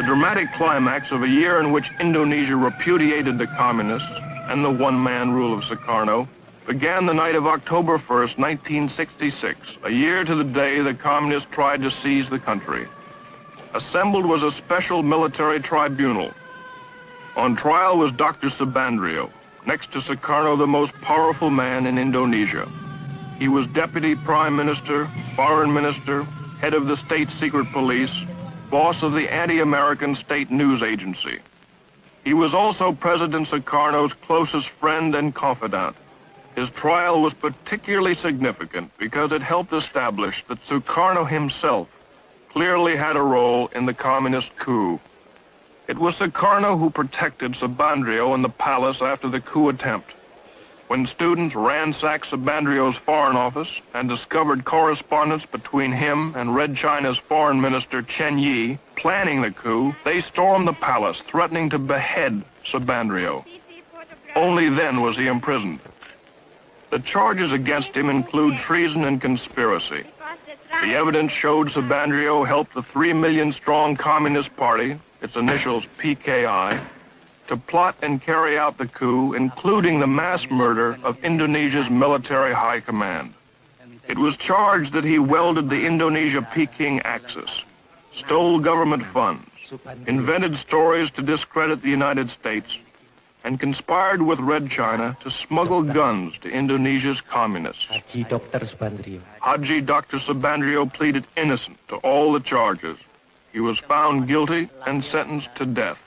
The dramatic climax of a year in which Indonesia repudiated the communists and the one-man rule of Sukarno began the night of October 1st, 1966, a year to the day the communists tried to seize the country. Assembled was a special military tribunal. On trial was Dr. Subandrio, next to Sukarno the most powerful man in Indonesia. He was Deputy Prime Minister, Foreign Minister, head of the State Secret Police, boss of the anti-American state news agency. He was also President Sukarno's closest friend and confidant. His trial was particularly significant because it helped establish that Sukarno himself clearly had a role in the communist coup. It was Sukarno who protected Subandrio in the palace after the coup attempt. When students ransacked Subandrio's foreign office and discovered correspondence between him and Red China's foreign minister Chen Yi planning the coup, they stormed the palace, threatening to behead Subandrio. Only then was he imprisoned. The charges against him include treason and conspiracy. The evidence showed Subandrio helped the 3 million-strong Communist Party, its initials PKI, to plot and carry out the coup, including the mass murder of Indonesia's military high command. It was charged that he welded the Indonesia-Peking axis, stole government funds, invented stories to discredit the United States, and conspired with Red China to smuggle guns to Indonesia's communists. Haji Dr. Subandrio pleaded innocent to all the charges. He was found guilty and sentenced to death.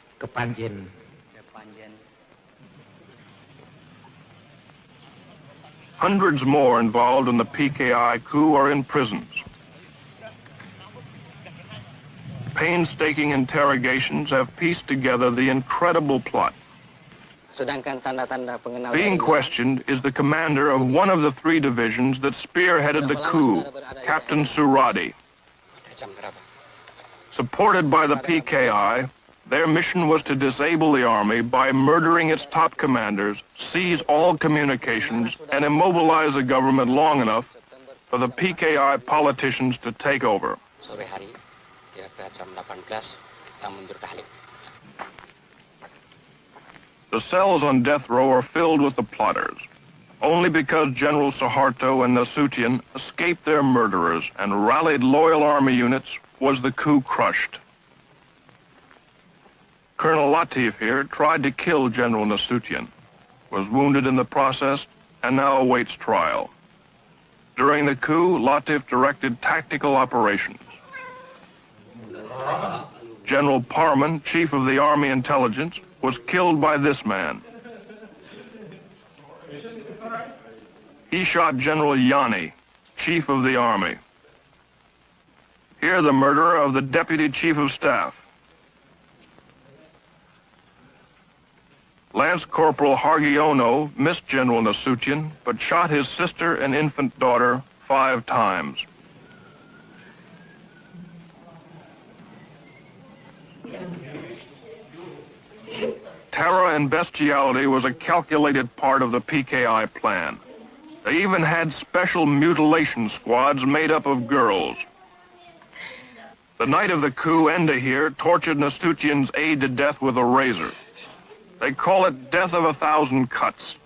Hundreds more involved in the PKI coup are in prisons. Painstaking interrogations have pieced together the incredible plot. Being questioned is the commander of one of the 3 divisions that spearheaded the coup, Captain Suradi. Supported by the PKI, their mission was to disable the army by murdering its top commanders, seize all communications, and immobilize the government long enough for the PKI politicians to take over. The cells on death row are filled with the plotters. Only because General Suharto and Nasution escaped their murderers and rallied loyal army units was the coup crushed. Colonel Latif here tried to kill General Nasution, was wounded in the process, and now awaits trial. During the coup, Latif directed tactical operations. General Parman, chief of the Army Intelligence, was killed by this man. He shot General Yani, chief of the army. Here the murderer of the deputy chief of staff. Lance Corporal Hargiono missed General Nasution, but shot his sister and infant daughter 5 times. Terror and bestiality was a calculated part of the PKI plan. They even had special mutilation squads made up of girls. The night of the coup, Enda here tortured Nasution's aide to death with a razor. They call it death of 1,000 cuts.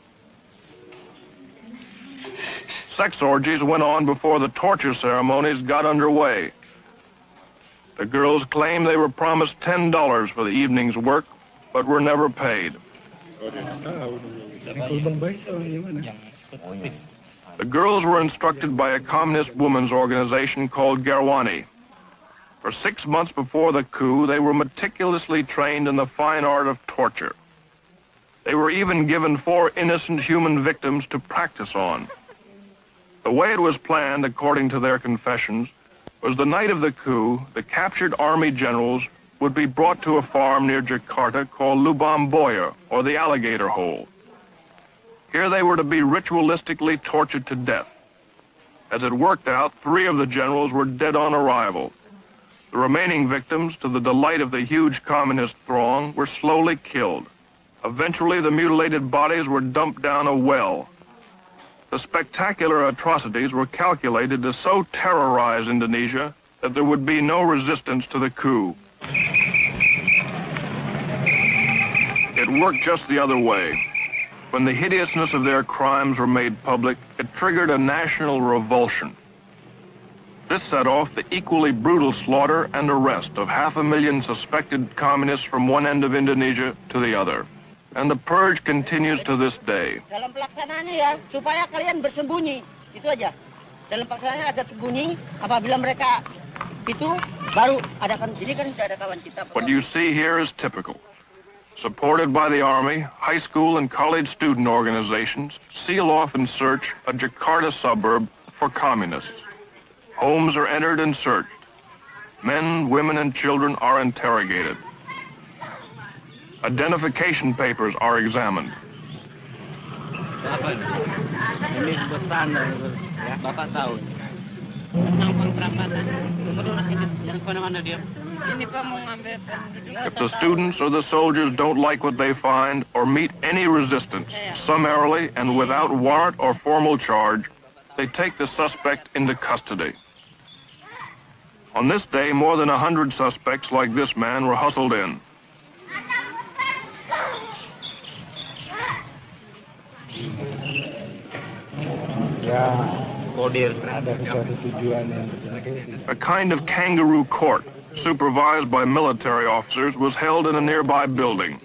Sex orgies went on before the torture ceremonies got underway. The girls claim they were promised $10 for the evening's work, but were never paid. The girls were instructed by a communist women's organization called Garwani. For 6 months before the coup, they were meticulously trained in the fine art of torture. They were even given 4 innocent human victims to practice on. The way it was planned, according to their confessions, was the night of the coup, the captured army generals would be brought to a farm near Jakarta called Lubang Boya, or the Alligator Hole. Here they were to be ritualistically tortured to death. As it worked out, 3 of the generals were dead on arrival. The remaining victims, to the delight of the huge communist throng, were slowly killed. Eventually, the mutilated bodies were dumped down a well. The spectacular atrocities were calculated to so terrorize Indonesia that there would be no resistance to the coup. worked just the other way. When the hideousness of their crimes were made public, it triggered a national revulsion. This set off the equally brutal slaughter and arrest of 500,000 suspected communists from one end of Indonesia to the other. And the purge continues to this day. Dalam pelaksanaannya ya, supaya kalian bersembunyi. Itu aja. Dalam pelaksanaannya agar sembunyi, apabila mereka itu baru adakan, ini kan sudah ada kawan kita. What you see here is typical. Supported by the Army, high school and college student organizations seal off and search a Jakarta suburb for communists. Homes are entered and searched. Men, women, and children are interrogated. Identification papers are examined. Ini besan ya, Bapak tahu. Tentang kontrapatan. Jangan kemana-mana dia. Ini Pak mau ngambil. If the students or the soldiers don't like what they find or meet any resistance, summarily and without warrant or formal charge, they take the suspect into custody. On this day, more than 100 suspects like this man were hustled in. A kind of kangaroo court, supervised by military officers, was held in a nearby building.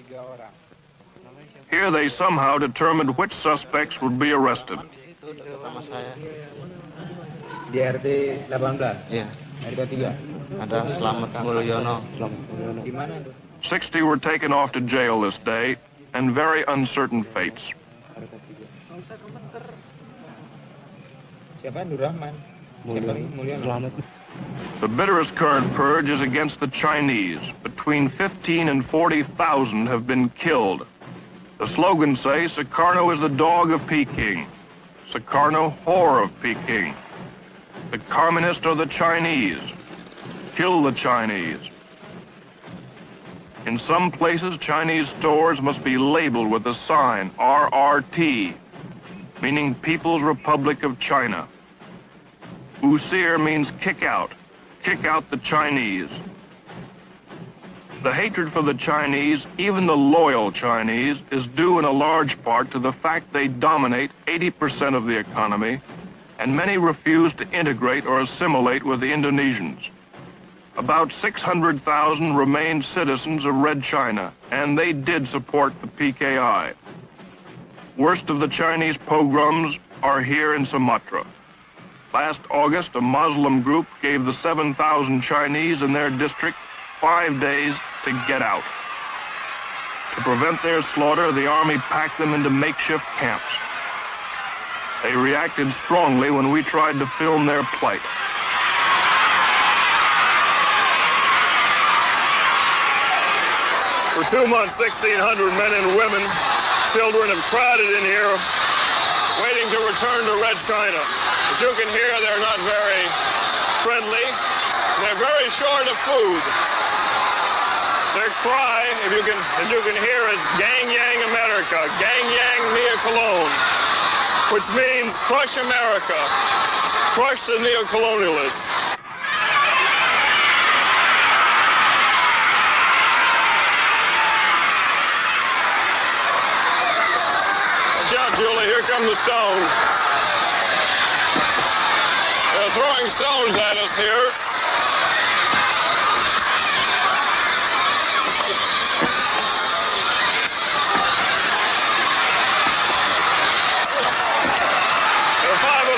Here they somehow determined which suspects would be arrested. Di RT 18? Iya. RT 3? Ada Slamet Mulyono. 60 were taken off to jail this day, and very uncertain fates. Siapa? Nur Rahman. Mulyono. The bitterest current purge is against the Chinese. Between 15 and 40,000 have been killed. The slogans say, Sukarno is the dog of Peking. Sukarno, whore of Peking. The communists are the Chinese. Kill the Chinese. In some places, Chinese stores must be labeled with the sign RRT, meaning People's Republic of China. Usir means kick out the Chinese. The hatred for the Chinese, even the loyal Chinese, is due in a large part to the fact they dominate 80% of the economy, and many refuse to integrate or assimilate with the Indonesians. About 600,000 remained citizens of Red China, and they did support the PKI. Worst of the Chinese pogroms are here in Sumatra. Last August, a Muslim group gave the 7,000 Chinese in their district 5 days to get out. To prevent their slaughter, the army packed them into makeshift camps. They reacted strongly when we tried to film their plight. For 2 months, 1,600 men and women, children have crowded in here, waiting to return to Red China. As you can hear, they're not very friendly. They're very short of food. Their cry, as you can hear, is Gang Yang America, Gang Yang Nia Cologne, which means crush America, crush the neo-colonialists. Watch out, Julie, here come the stones. They're throwing stones at us here.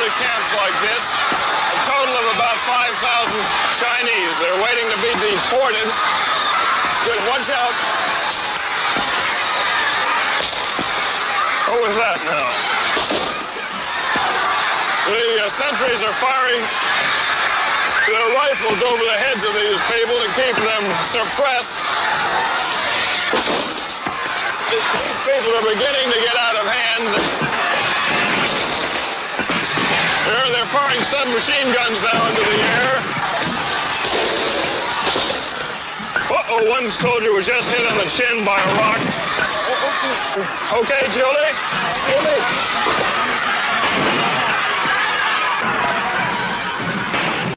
Camps like this, a total of about 5,000 Chinese. They're waiting to be deported. Good, watch out. What was that now? The sentries are firing their rifles over the heads of these people to keep them suppressed. These people are beginning to get out of hand. They're firing submachine guns now into the air. Uh-oh, one soldier was just hit on the chin by a rock. Okay, Julie?